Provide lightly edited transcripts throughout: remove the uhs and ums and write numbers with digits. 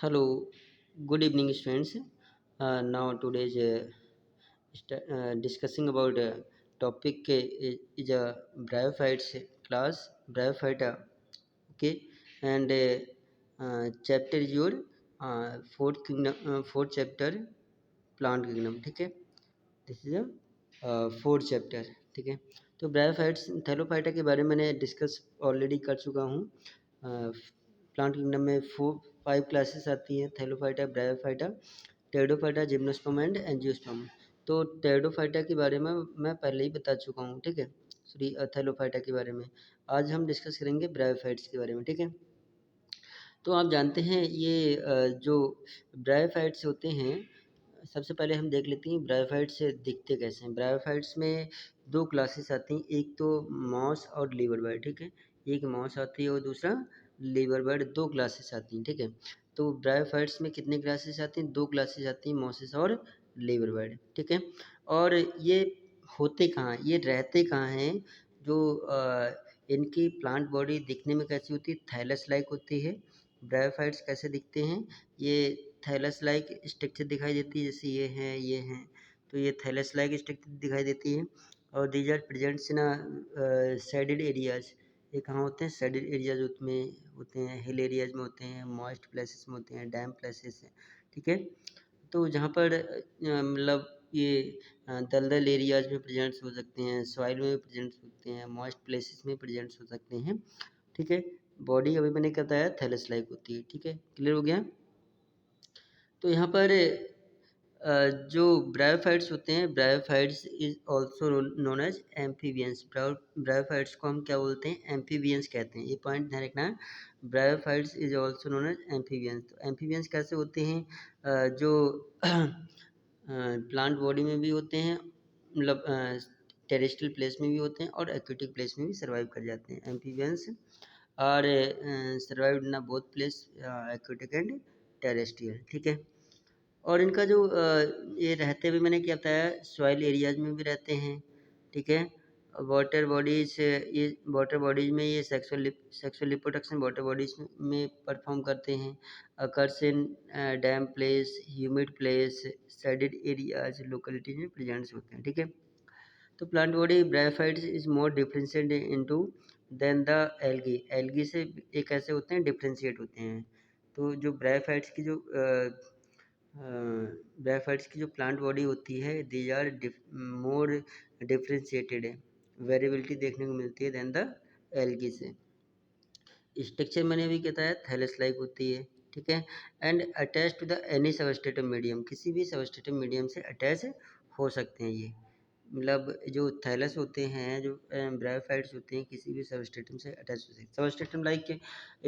Hello, good evening, students. Now today's discussing about topic is a bryophytes class, bryophyta. Okay, and chapter is your fourth kingdom, fourth chapter, plant kingdom. ठीक है, this is a fourth chapter. ठीक है, तो bryophytes Thallophyta के बारे में मैंने discuss already कर चुका हूँ. प्लांट किंगडम में 5 क्लासेस आती हैं: Thallophyta, bryophyta, pteridophyta, gymnosperm and angiosperm. तो टेरिडोफाइटा के बारे में मैं पहले ही बता चुका हूँ. ठीक है, सॉरी, थैलोफाइटा के बारे में. आज हम डिस्कस करेंगे ब्रायोफाइट्स के बारे में. ठीक है, तो आप जानते हैं ये जो ब्रायोफाइट्स होते हैं, सबसे पहले हम देख लेते हैं ब्रायोफाइट्स दिखते कैसे हैं. ब्रायोफाइट्स में 2 क्लासेस आती हैं, एक तो मॉस और लीवर बर्ड. ठीक है, एक मॉस आती है और दूसरा लीवर बर्ड. 2 क्लासेस आती हैं. ठीक है, तो ब्रायोफाइट्स में कितने क्लासेस आती हैं? 2 क्लासेस आती हैं, मॉसेस और लीवर बर्ड. ठीक है, और ये होते कहाँ हैं, ये रहते कहाँ हैं? जो इनकी प्लांट बॉडी दिखने में कैसी होती है? थैलस लाइक होती है. ब्रायोफाइट्स कैसे दिखते हैं? ये थैलस लाइक स्ट्रक्चर दिखाई देती है, जैसे ये हैं, ये हैं, तो ये थैलस लाइक स्ट्रक्चर दिखाई देती है. और these are presents in shaded areas. ये कहाँ होते हैं? शेडेड एरियाज में होते हैं, हिल एरियाज में होते हैं, मॉइस्ट प्लेसेस में होते हैं, डैम प्लेसेस हैं. ठीक है, तो जहाँ पर मतलब ये दलदल एरियाज में प्रेजेंट्स हो सकते हैं, सॉइल में भी प्रेजेंट्स होते हैं, मॉइस्ट प्लेसेस में प्रेजेंट्स हो सकते हैं. ठीक है, बॉडी अभी मैंने क्या बताया? थैलस लाइक होती है. ठीक है, क्लियर हो गया? तो यहाँ पर जो ब्रायोफाइट्स होते हैं, bryophytes is also known as amphibians. Bryophytes को हम क्या बोलते हैं? एम्फीबियंस कहते हैं. ये पॉइंट ध्यान रखना है. Bryophytes is also known as amphibians. तो एम्फीबियंस कैसे होते हैं? जो प्लांट बॉडी में भी होते हैं, मतलब टेरेस्ट्रियल प्लेस में भी होते हैं और एक्वेटिक प्लेस में भी सर्वाइव कर जाते हैं. Amphibians are survived in both place, aquatic and terrestrial. ठीक है, और इनका जो ये रहते हुए मैंने क्या बताया? सॉइल एरियाज में भी रहते हैं. ठीक है, वाटर बॉडीज, ये वाटर बॉडीज में ये सेक्सुअल रिप्रोडक्शन वाटर बॉडीज में परफॉर्म करते हैं. Occurs in damp place, humid place, shaded areas, localities में प्रेजेंट्स होते हैं. ठीक है, तो plant body bryophytes is more differentiated into than the algae. Algae से ये कैसे होते हैं? डिफरेंशिएट होते हैं. तो जो ब्रायोफाइट्स की जो ब्रायोफाइट्स की जो प्लांट बॉडी होती है, दीज आर मोर डिफरेंशिएटेड है, वेरिएबिलिटी देखने को मिलती है देन द एल्गी से. स्ट्रक्चर मैंने अभी बताया थैलस लाइक होती है. ठीक है, and attach to the any substratum medium. किसी भी सबस्ट्रेटम मीडियम से अटैच हो सकते हैं ये. मतलब जो थैलस होते हैं, जो ब्रायोफाइट्स होते हैं, किसी भी सबस्ट्रेटम से अटैच हो सकते हैं. सबस्ट्रेटम लाइक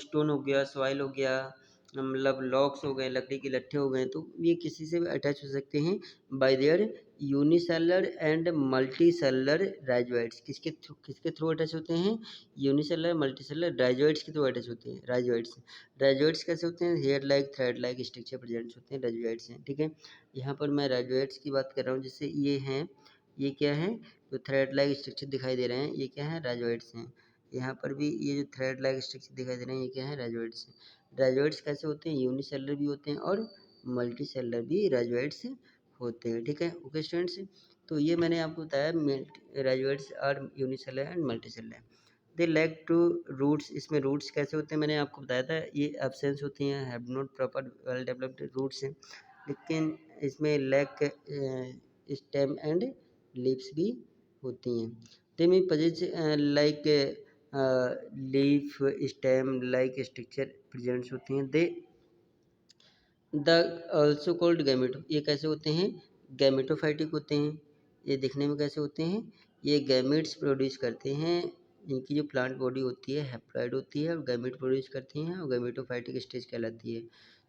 स्टोन हो गया, सॉइल हो गया, मतलब लॉक्स हो गए, लकड़ी के लट्ठे हो गए, तो ये किसी से भी अटैच हो सकते हैं by their unicellular and multicellular rhizoids. किसके थ्रू अटैच होते हैं? यूनिसेलर, मल्टी सेलर, राइजोइड्स के थ्रू अटैच होते हैं. राइजोइड्स. राइजोइड्स कैसे होते हैं? Hair like, thread like structure presents होते हैं, राइजोइड्स हैं. ठीक है, यहाँ पर मैं राइजोइड्स की बात कर रहा हूँ. जैसे ये हैं, ये क्या है? जो थ्रेड लाइक स्ट्रक्चर दिखाई दे रहे हैं, ये क्या है? राइजोइड्स हैं. यहाँ पर भी ये जो थ्रेड लाइक स्ट्रक्चर दिखाई दे रहे हैं, ये क्या है? राइजोइड्स हैं. राइजोइड्स कैसे होते हैं? यूनिसेलर भी होते हैं और मल्टी सेलर भी राइजोइड्स होते हैं. ठीक है, ओके स्टूडेंट्स, तो ये मैंने आपको बताया rhizoids are unicellular and multicellular. They lack to roots. इसमें रूट्स कैसे होते हैं? मैंने आपको बताया था, ये एब्सेंस होती हैं, have not proper well developed roots हैं. लेकिन इसमें लैक स्टेम एंड लीव्स भी होती हैं. दे में पजेज like leaf, stem like structure presents होती हैं. दे द ऑल्सो कॉल्ड गैमेटो. ये कैसे होते हैं? गैमेटोफाइटिक होते हैं. ये दिखने में कैसे होते हैं? ये गैमेट्स प्रोड्यूस करते हैं. इनकी जो प्लांट बॉडी होती है हैप्लॉइड होती है और गैमेट प्रोड्यूस करती हैं और गैमेटोफाइटिक स्टेज कहलाती है.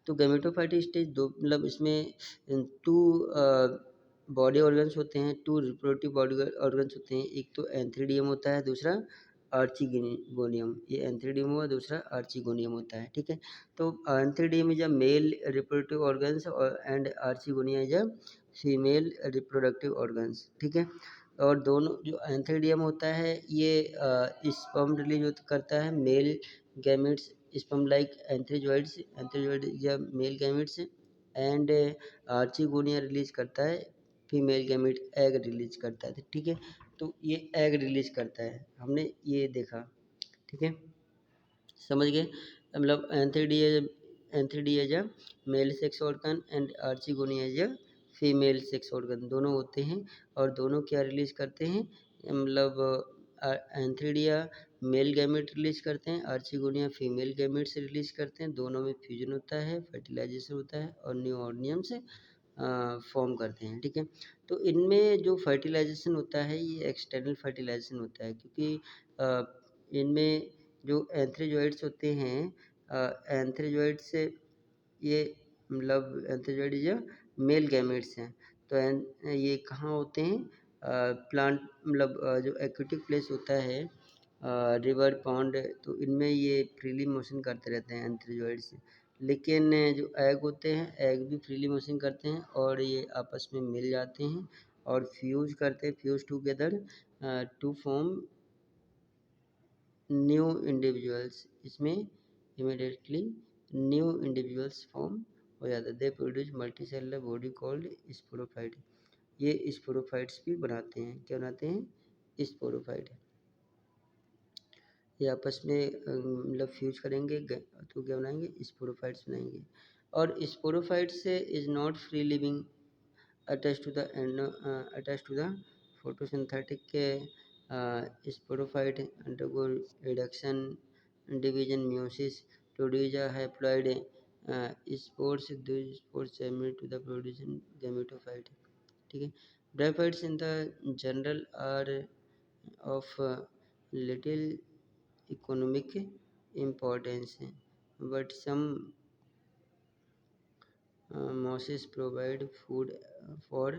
तो गैमेटोफाइटिक स्टेज दो, मतलब इसमें टू बॉडी ऑर्गन्स होते हैं, 2 रिप्रोडक्टिव बॉडी ऑर्गन्स होते हैं. एक तो एंथ्रीडियम होता है, दूसरा आर्चिगोनियम. ये एंथ्रीडियम हुआ, दूसरा आर्चिगोनियम होता है. ठीक है, तो antheridium is a male reproductive organs and archegonia is a female reproductive organs. ठीक है, और दोनों जो एंथ्रीडियम होता है ये स्पर्म रिलीज करता है, मेल गैमेट्स sperm like एंथ्रीजोइड्स या male gametes, and archegonia release करता है, फीमेल गैमेट एग रिलीज करता है, ठीक है। तो ये एग रिलीज करता है, हमने ये देखा, ठीक है, समझ गए। मतलब antheridia as a male sex organ and archegonia as a female sex organ, दोनों होते हैं, और दोनों क्या रिलीज करते हैं, मतलब एंथ्रीडिया मेल गैमेट रिलीज करते हैं, आर्चिगोनिया फीमेल गैमेट से रिलीज करते हैं, दोनों में फ्यूजन होता है, फर्टिलाइजेशन होता है और न्यू ऑर्गेनियम्स फॉर्म करते हैं, ठीक है। तो इनमें जो फर्टिलाइजेशन होता है ये एक्सटर्नल फर्टिलाइजेशन होता है, क्योंकि इनमें जो एंथ्रीजोइड्स होते हैं, एंथ्रीजोइड्स ये मतलब एंथ्रीजोइड या मेल गैमेट्स हैं, तो ये कहाँ होते हैं, प्लांट मतलब जो एक्वेटिक प्लेस होता है, रिवर पॉन्ड, तो इनमें ये फ्रीली मोशन करते रहते हैं एंथ्रीजोइड्स। लेकिन जो एग होते हैं, एग भी फ्रीली मोशन करते हैं और ये आपस में मिल जाते हैं और फ्यूज करते हैं, fuse together to form new individuals. इसमें इमीडिएटली न्यू इंडिविजुअल्स फॉर्म हो जाता है। They produce multicellular body called sporophyte. ये स्पोरोफाइट्स भी बनाते हैं, क्या बनाते हैं, स्पोरोफाइट। ये आपस में मतलब फ्यूज करेंगे तो क्या बनाएंगे, स्पोरोफाइट्स बनाएंगे। और sporophytes is not free living attached to the photosynthetic sporophyte undergo reduction, division, meiosis, produce a haploid spores. These spores germinate to the producing gametophyte, ठीक है। Bryophytes in the general are of little economic importance, but some mosses provide food for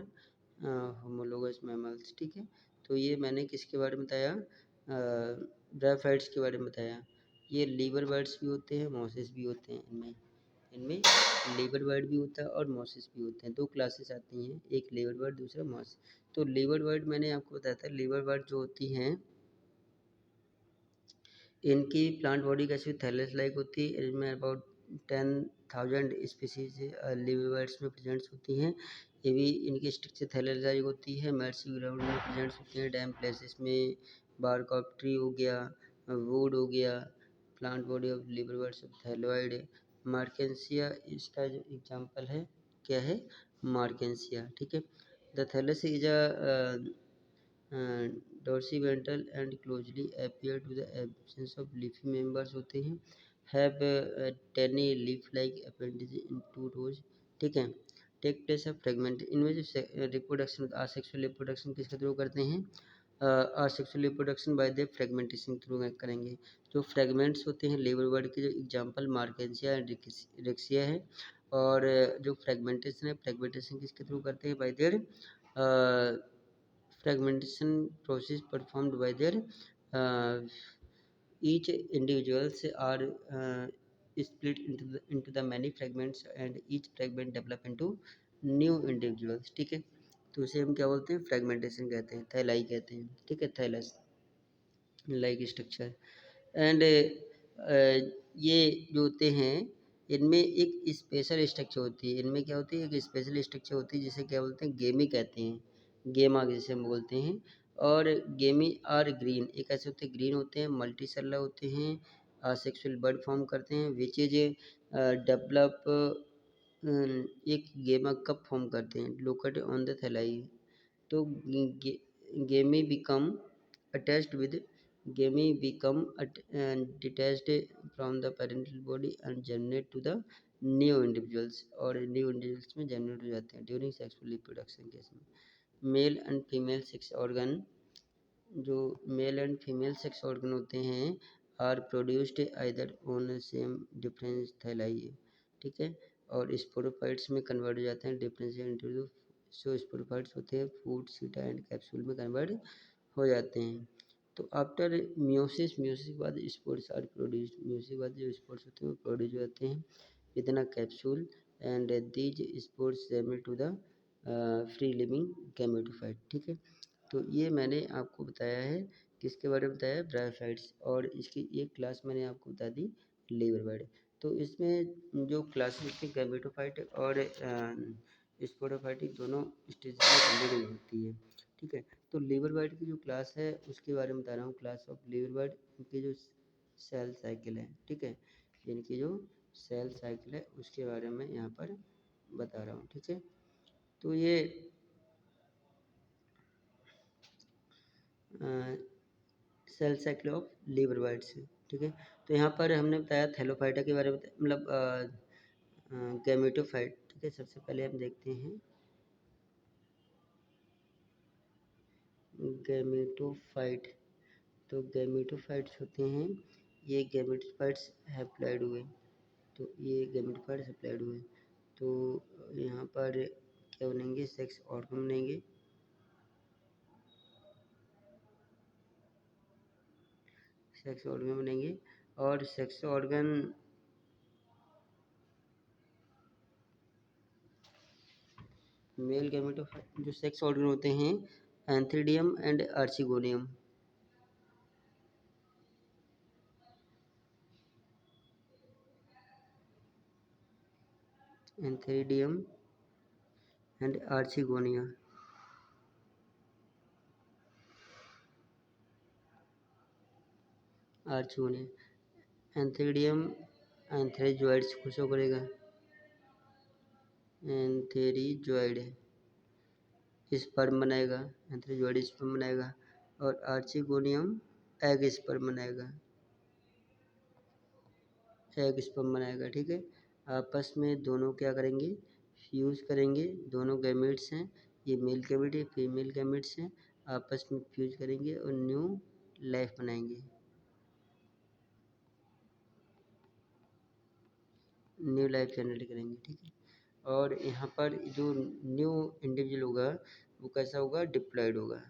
homologous mammals, ठीक है। तो ये मैंने किसके बारे में बताया, ब्रायोफाइट्स के बारे में बताया। ये लीवर बर्ड्स भी होते हैं, मॉसेस भी होते हैं, इनमें इनमें लीवर बर्ड भी होता है और मॉसेस भी होते हैं। दो क्लासेस आती हैं, एक लीवर बर्ड, दूसरा मॉस। तो लीवर बर्ड मैंने आपको बताया था, लीवर बर्ड जो होती हैं इनकी प्लांट बॉडी कैसी थैलेस लाइक होती है। इनमें अबाउट 10,000 स्पीसीज लीवर बर्ड्स में प्रेजेंट्स होती हैं। ये भी इनकी स्ट्रक्चर थैलेस लाइक होती है। मेर्सी ग्राउंड में प्रेजेंट्स होती हैं, डैम प्लेसेस में, बार्क ऑफ ट्री हो गया, वुड हो गया। Plant body of liverworts of thalloid. Marchantia इसका जो एग्जाम्पल है, क्या है, मार्केंसिया, ठीक है। The thallus is a dorsiventral and closely appear to the absence of leafy members होते हैं, have tiny leaf like appendages in two rows, ठीक है। टेक प्लेस ऑफ फ्रेगमेंट, इनमें जो रिप्रोडक्शन, आसेक्सुअल रिप्रोडक्शन किसके थ्रू करते हैं, asexual reproduction by the fragmentation through करेंगे। जो फ्रेगमेंट्स होते हैं लीवर बर्ड के, जो एग्जांपल मार्केंसिया एंड रेक्सिया है। और जो फ्रेगमेंटेशन है, फ्रेगमेंटेशन किसके थ्रू करते हैं, by there fragmentation process performed by their each individuals are split into the many fragments and each fragment develop into new individuals, ठीक है। तो उसे हम क्या बोलते हैं, फ्रेगमेंटेशन कहते हैं, थैलाई कहते हैं, ठीक है, थैलस लाइक स्ट्रक्चर। एंड ये जो होते हैं इनमें एक स्पेशल स्ट्रक्चर होती है, इनमें क्या होती है, एक स्पेशल स्ट्रक्चर होती है जिसे क्या बोलते हैं, गेमी कहते हैं, गेमा जिसे हम बोलते हैं। और गेमी आर ग्रीन, एक ऐसे होते हैं ग्रीन होते हैं, मल्टी सेलुलर होते हैं, सेक्सुअल बर्ड फॉर्म करते हैं, विच इज डेवलप, एक गेमा कप फॉर्म करते हैं लोकेटेड ऑन द थैलाई। तो गेमी become attached with gamete become detached from the parental body and germinate to the new individuals, और new individuals में germinate हो जाते हैं during sexual reproduction केस में। Male and female sex organ, जो male and female sex organ होते हैं are produced either on same difference thalli, ठीक है। और स्पोरोफाइट्स में कन्वर्ट हो जाते हैं, डिफरेंशिएट इंटू, सो स्पोरोफाइट्स होते हैं फूड सीटा एंड कैप्सूल में कन्वर्ट हो जाते हैं। तो आफ्टर म्योसिस, म्योसिस के बाद स्पोर्स आर प्रोड्यूस्ड, म्योसिस के बाद जो स्पोर्स होते हैं वो प्रोड्यूस हो जाते हैं within a capsule and these spores germinate to the free living gametophyte, ठीक है। तो ये मैंने आपको बताया है, किसके बारे में बताया है, ब्रायोफाइट्स। और इसकी एक क्लास मैंने आपको बता दी लीवर वाइड। तो इसमें जो क्लासेस थे गैमेटोफाइट और स्पोरोफाइटिक दोनों स्टेज में कंप्लीट होती है। ठीक है, तो लीवर वाइड की जो क्लास है उसके बारे में बता रहा हूँ। क्लास ऑफ लीवर वाइड की जो सेल साइकिल है, ठीक है, इनकी जो सेल साइकिल है उसके बारे में यहाँ पर बता रहा हूँ। ठीक है, तो ये cell cycle of liverwort से। ठीक है, तो यहाँ पर हमने बताया थैलोफाइटा के बारे में, मतलब गैमेटोफाइट। ठीक है, सबसे पहले हम देखते हैं गैमेटोफाइट। तो गैमेटोफाइट्स होते हैं, ये गैमेटोफाइट्स हैप्लॉइड हुए। तो ये गैमेटोफाइट्स हैप्लॉइड हुए, तो यहाँ पर क्या बनेंगे, सेक्स ऑर्गन बनेंगे। सेक्स ऑर्गन बनेंगे और सेक्स ऑर्गन मेल गैमेटोफाइट जो सेक्स ऑर्गन होते हैं antheridium and archegonium. Antheridium and archegonia. Archegonia antheridium antherozoids को शो करेगा, एंथेरिजोइड स्पर्म बनाएगा, एंथ्रेजोइड स्पर्म बनाएगा और आर्चिगोनियम एग स्पर्म बनाएगा, एग स्पर्म बनाएगा। ठीक है, आपस में दोनों क्या करेंगे, फ्यूज़ करेंगे। दोनों गैमेट्स हैं, ये मेल गैमेट है, फीमेल गैमेट्स हैं, आपस में फ्यूज करेंगे और न्यू लाइफ बनाएंगे, न्यू लाइफ जनरेट करेंगे। ठीक है, और यहाँ पर जो न्यू इंडिविजुअल होगा वो कैसा होगा, डिप्लॉयड होगा।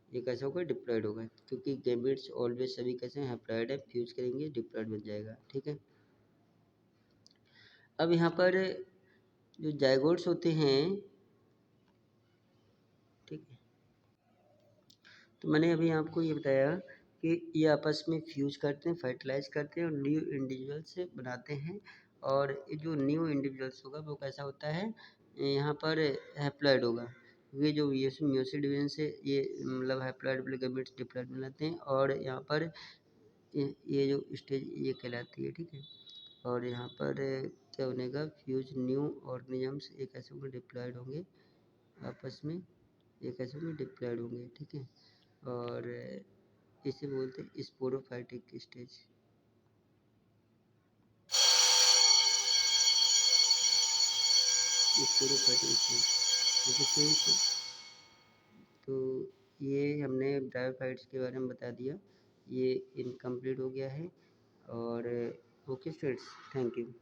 ये कैसा होगा, डिप्लॉयड होगा, क्योंकि गैमेट्स ऑलवेज सभी कैसे हैं, हैप्लॉयड है, फ्यूज करेंगे डिप्लॉयड बन जाएगा। ठीक है, अब यहाँ पर जो जाइगोट्स होते हैं, ठीक है, तो मैंने अभी आपको ये बताया कि ये आपस में फ्यूज करते हैं, फर्टिलाइज करते हैं और न्यू इंडिविजुअल्स बनाते हैं। और ये जो न्यू इंडिविजुअल्स होगा वो कैसा होता है, यहाँ पर हैप्लॉइड होगा। ये जो म्यूसिड डिवीजन से ये मतलब हैप्लॉइड गैमेट्स डिप्लॉइड बनाते हैं और यहाँ पर ये जो स्टेज ये कहलाती है। ठीक है, और यहाँ पर क्या बनेगा, फ्यूज न्यू ऑर्गेनिजम्स एक ऐसे होंगे डिप्लॉयड होंगे आपस में, एक ऐसे होंगे डिप्लॉयड होंगे। ठीक है, और इसे बोलते हैं sporophytic stage. Sporophytic stage. Okay friends, तो ये हमने ब्रायोफाइट्स के बारे में बता दिया, ये इनकम्प्लीट हो गया है। और ओके फ्रेंड्स, थैंक यू।